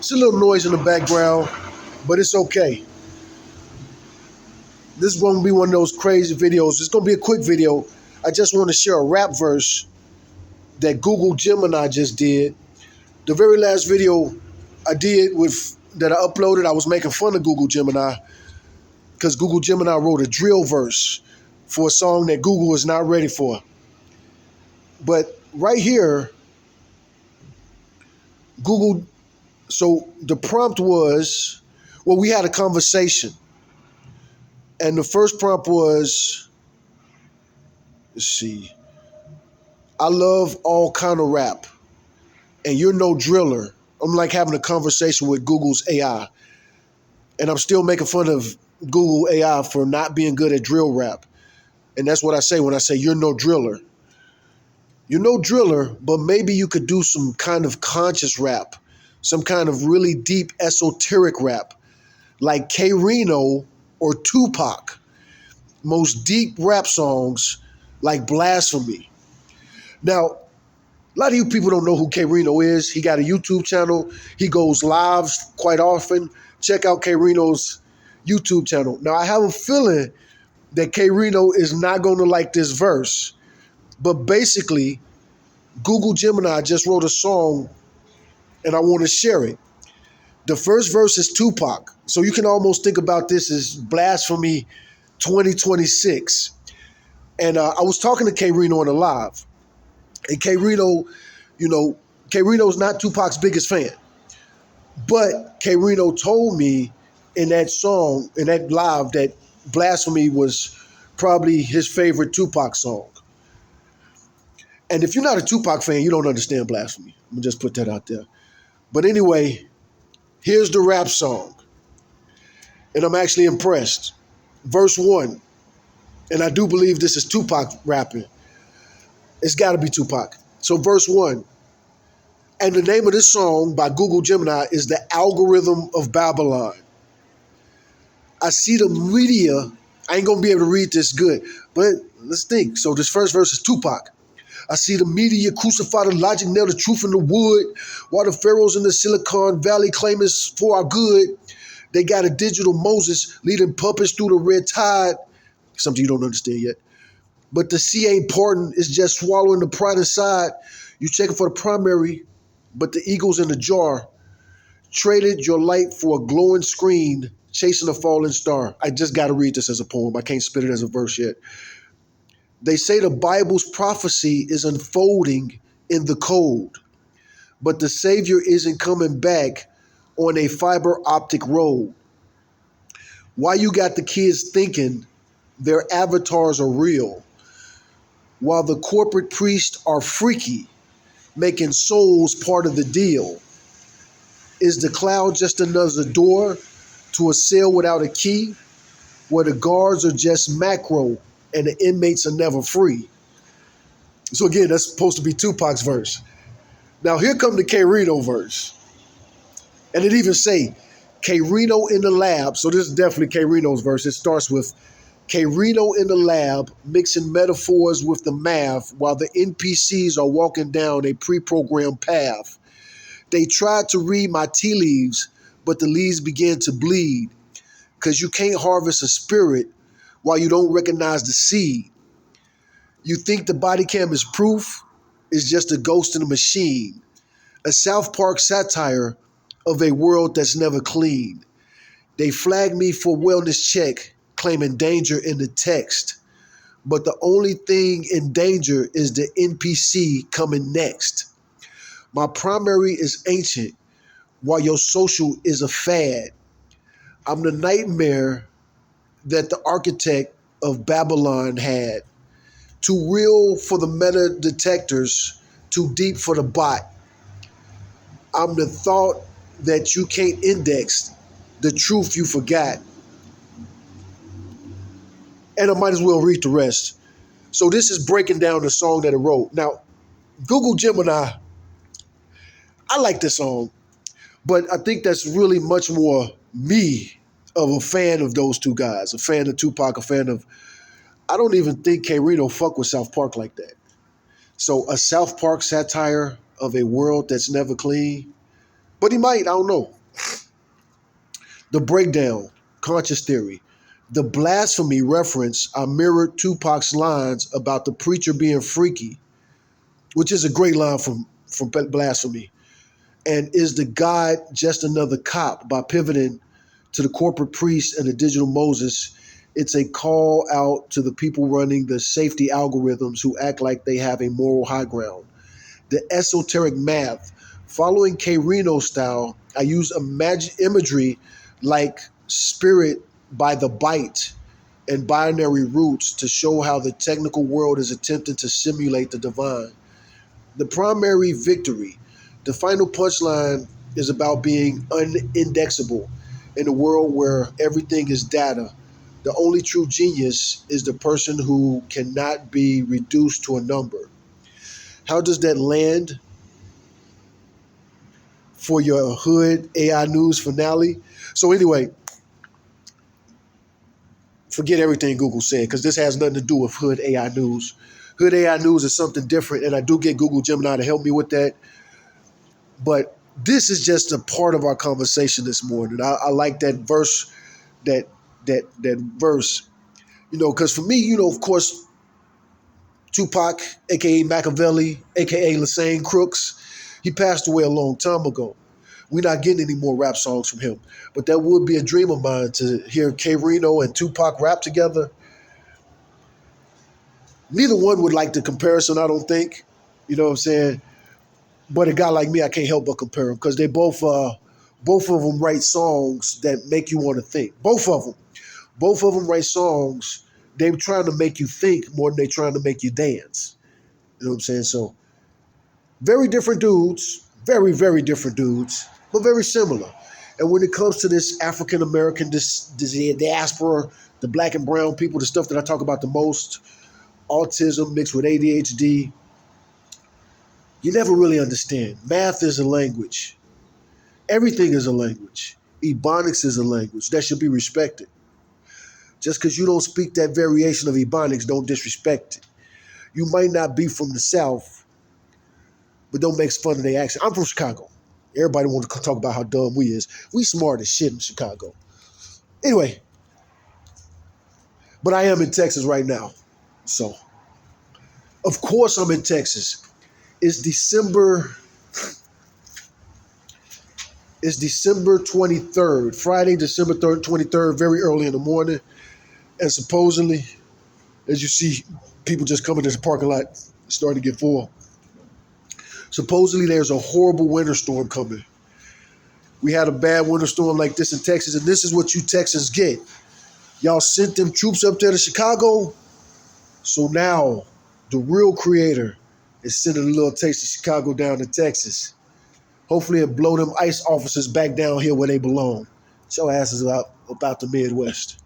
It's a little noise in the background, but it's okay. This is going to be one of those crazy videos. It's going to be a quick video. I just want to share a rap verse that Google Gemini just did. The very last video I did that I uploaded, I was making fun of Google Gemini because Google Gemini wrote a drill verse for a song that Google is not ready for. But right here, Google, so the prompt was, well, we had a conversation. And the first prompt was, let's see, I love all kind of rap, and you're no driller. I'm like having a conversation with Google's AI. And I'm still making fun of Google AI for not being good at drill rap. And that's what I say when I say you're no driller. You're no driller, but maybe you could do some kind of conscious rap, some kind of really deep esoteric rap, like K-Rino or Tupac. Most deep rap songs like Blasphemy. Now, a lot of you people don't know who K-Rino is. He got a YouTube channel. He goes live quite often. Check out K-Rino's YouTube channel. Now, I have a feeling that K-Rino is not going to like this verse. But basically, Google Gemini just wrote a song, and I want to share it. The first verse is Tupac. So you can almost think about this as Blasphemy 2026. And I was talking to K-Rino in a live. And K-Rino, K-Rino's not Tupac's biggest fan. But K-Rino told me in that song, in that live, that Blasphemy was probably his favorite Tupac song. And if you're not a Tupac fan, you don't understand Blasphemy. I'm going to just put that out there. But anyway, here's the rap song. And I'm actually impressed. Verse 1. And I do believe this is Tupac rapping. It's got to be Tupac. So verse 1. And the name of this song by Google Gemini is The Algorithm of Babylon. I see the media. I ain't going to be able to read this good. But let's think. So this first verse is Tupac. I see the media crucify the logic, nail the truth in the wood, while the pharaohs in the Silicon Valley claim it's for our good. They got a digital Moses leading puppets through the red tide. Something you don't understand yet. But the sea ain't parting. It's just swallowing the pride inside. You checking for the primary, but the eagle's in the jar. Traded your light for a glowing screen, chasing a falling star. I just got to read this as a poem. I can't spit it as a verse yet. They say the Bible's prophecy is unfolding in the code, but the Savior isn't coming back on a fiber optic road. Why you got the kids thinking their avatars are real, while the corporate priests are freaky, making souls part of the deal? Is the cloud just another door to a cell without a key, where the guards are just macro and the inmates are never free? So again, that's supposed to be Tupac's verse. Now here come the K-Rino verse. And it even say, K-Rino in the lab. So this is definitely K-Rino's verse. It starts with, K-Rino in the lab, mixing metaphors with the math, while the NPCs are walking down a pre-programmed path. They tried to read my tea leaves, but the leaves began to bleed, because you can't harvest a spirit while you don't recognize the seed. You think the body cam is proof? It's just a ghost in a machine. A South Park satire of a world that's never clean. They flagged me for wellness check, claiming danger in the text. But the only thing in danger is the NPC coming next. My primary is ancient, while your social is a fad. I'm the nightmare that the architect of Babylon had. Too real for the meta detectors, too deep for the bot. I'm the thought that you can't index, the truth you forgot. And I might as well read the rest. So this is breaking down the song that it wrote. Now, Google Gemini, I like this song, but I think that's really much more me of a fan of those two guys, a fan of Tupac, a fan of, I don't even think K-Rino fuck with South Park like that. So a South Park satire of a world that's never clean, But he might, I don't know. The breakdown, conscious theory. The blasphemy reference, I mirrored Tupac's lines about the preacher being freaky, which is a great line from blasphemy. And is the God just another cop? By pivoting to the corporate priest and the digital Moses, it's a call out to the people running the safety algorithms who act like they have a moral high ground. The esoteric math, following K-Rino style, I use imagery like spirit by the byte and binary roots to show how the technical world is attempting to simulate the divine. The primary victory, the final punchline, is about being unindexable in a world where everything is data. The only true genius is the person who cannot be reduced to a number. How does that land for your Hood AI News finale? So anyway, forget everything Google said because this has nothing to do with Hood AI News. Hood AI News is something different, and I do get Google Gemini to help me with that. But this is just a part of our conversation this morning. I like that verse, that verse, because for me, of course, Tupac, aka Machiavelli, aka Lassane Crooks, he passed away a long time ago. We're not getting any more rap songs from him. But that would be a dream of mine to hear K-Rino and Tupac rap together. Neither one would like the comparison, I don't think. You know what I'm saying? But a guy like me, I can't help but compare them because they both of them write songs that make you want to think. Both of them. Both of them write songs. They're trying to make you think more than they're trying to make you dance. You know what I'm saying? So very different dudes, very, very different dudes, but very similar. And when it comes to this African American, this diaspora, the black and brown people, the stuff that I talk about the most, autism mixed with ADHD, you never really understand. Math is a language. Everything is a language. Ebonics is a language that should be respected. Just because you don't speak that variation of Ebonics, don't disrespect it. You might not be from the South, but don't make fun of their accent. I'm from Chicago. Everybody wants to talk about how dumb we is. We smart as shit in Chicago. Anyway, but I am in Texas right now. So, of course I'm in Texas. It's December 23rd, Friday, December 3rd, 23rd, very early in the morning. And supposedly, as you see, people just coming to the parking lot, starting to get full. Supposedly, there's a horrible winter storm coming. We had a bad winter storm like this in Texas, and this is what you Texans get. Y'all sent them troops up there to Chicago, so now the real creator is sending a little taste of Chicago down to Texas. Hopefully it blow them ICE officers back down here where they belong. Your ass is about the Midwest.